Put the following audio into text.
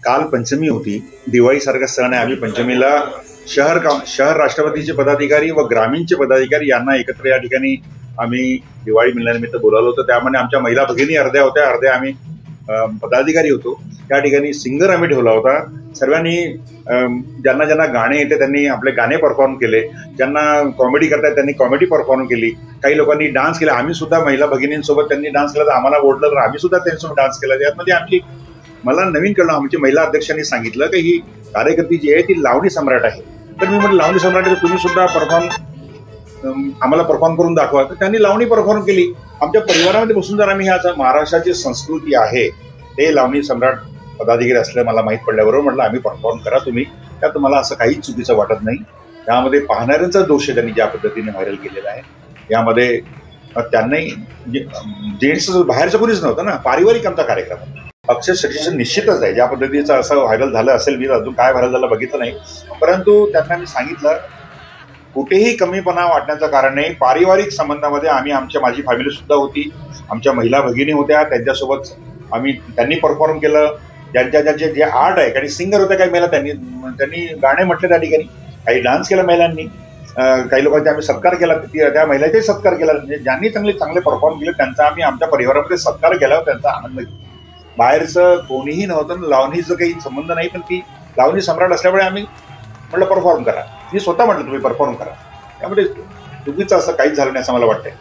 काल पंचमी होती, दिवाळीसारखा सण आहे. आम्ही पंचमीला शहर राष्ट्रवादीचे पदाधिकारी व ग्रामीणचे पदाधिकारी यांना एकत्र या ठिकाणी आम्ही दिवाळी मिलनानिमित्त बोलावलं होतं. त्यामध्ये आमच्या महिला भगिनी अर्ध्या होत्या, अर्ध्या आम्ही पदाधिकारी होतो. त्या ठिकाणी सिंगर आम्ही ठेवला होता. सर्वांनी ज्यांना ज्यांना गाणे येते त्यांनी आपले गाणे परफॉर्म केले, ज्यांना कॉमेडी करतात त्यांनी कॉमेडी परफॉर्म केली, काही लोकांनी डान्स केला. आम्ही सुद्धा महिला भगिनींसोबत त्यांनी डान्स केला तर आम्हाला ओढलं तर आम्ही सुद्धा त्यांच्यासोबत डान्स केला. यामध्ये आमची मला नवीन कळलं, आमची महिला अध्यक्षांनी सांगितलं की ही कार्यकर्ती जी आहे ती लावणी सम्राट आहे. तर मी म्हटलं लावणी सम्राट आहे तुम्ही सुद्धा आम्हाला परफॉर्म करून दाखवा. तर त्यांनी लावणी परफॉर्म केली. आमच्या परिवारामध्ये बसून जर आम्ही ह्या महाराष्ट्राची संस्कृती आहे ते लावणी सम्राट पदाधिकारी असल्या मला माहीत पडल्याबरोबर म्हटलं आम्ही परफॉर्म करा तुम्ही, त्यात मला असं काहीच चुकीचं वाटत नाही. त्यामध्ये पाहणाऱ्यांचा दोष आहे त्यांनी ज्या पद्धतीने व्हायरल केलेला आहे. यामध्ये त्यांनाही जेंट्स बाहेरचं कोणीच नव्हतं ना, पारिवारिक आमचा कार्यक्रम. अक्षय सजेशन निश्चितच आहे. ज्या पद्धतीचं असं व्हायरल झालं असेल, मी अजून काय व्हायरल झालं बघितलं नाही, परंतु त्यांना मी सांगितलं कुठेही कमीपणा वाटण्याचं कारण नाही. पारिवारिक संबंधामध्ये माझी फॅमिली सुद्धा होती, आमच्या महिला भगिनी होत्या, त्यांच्यासोबत त्यांनी परफॉर्म केलं. ज्यांचे जे आर्ट आहे, काही सिंगर होत्या, काही महिला त्यांनी गाणे म्हटले त्या ठिकाणी, काही डान्स केला महिलांनी, काही लोकांचा आम्ही सत्कार केला, त्या महिलांचाही सत्कार केला. म्हणजे ज्यांनी चांगले परफॉर्म केले त्यांचा आम्ही आमच्या परिवारामध्ये सत्कार केला, त्यांचा आनंद घेतला. बाहेरचं कोणीही नव्हतं, लावणीचं काही संबंध नाही, पण ती लावणी सम्राट असल्यामुळे आम्ही म्हटलं परफॉर्म करा. मी स्वतः म्हटलं तुम्ही परफॉर्म करा. त्यामध्ये चुकीचं असं काहीच झालं नाही असं मला वाटतंय.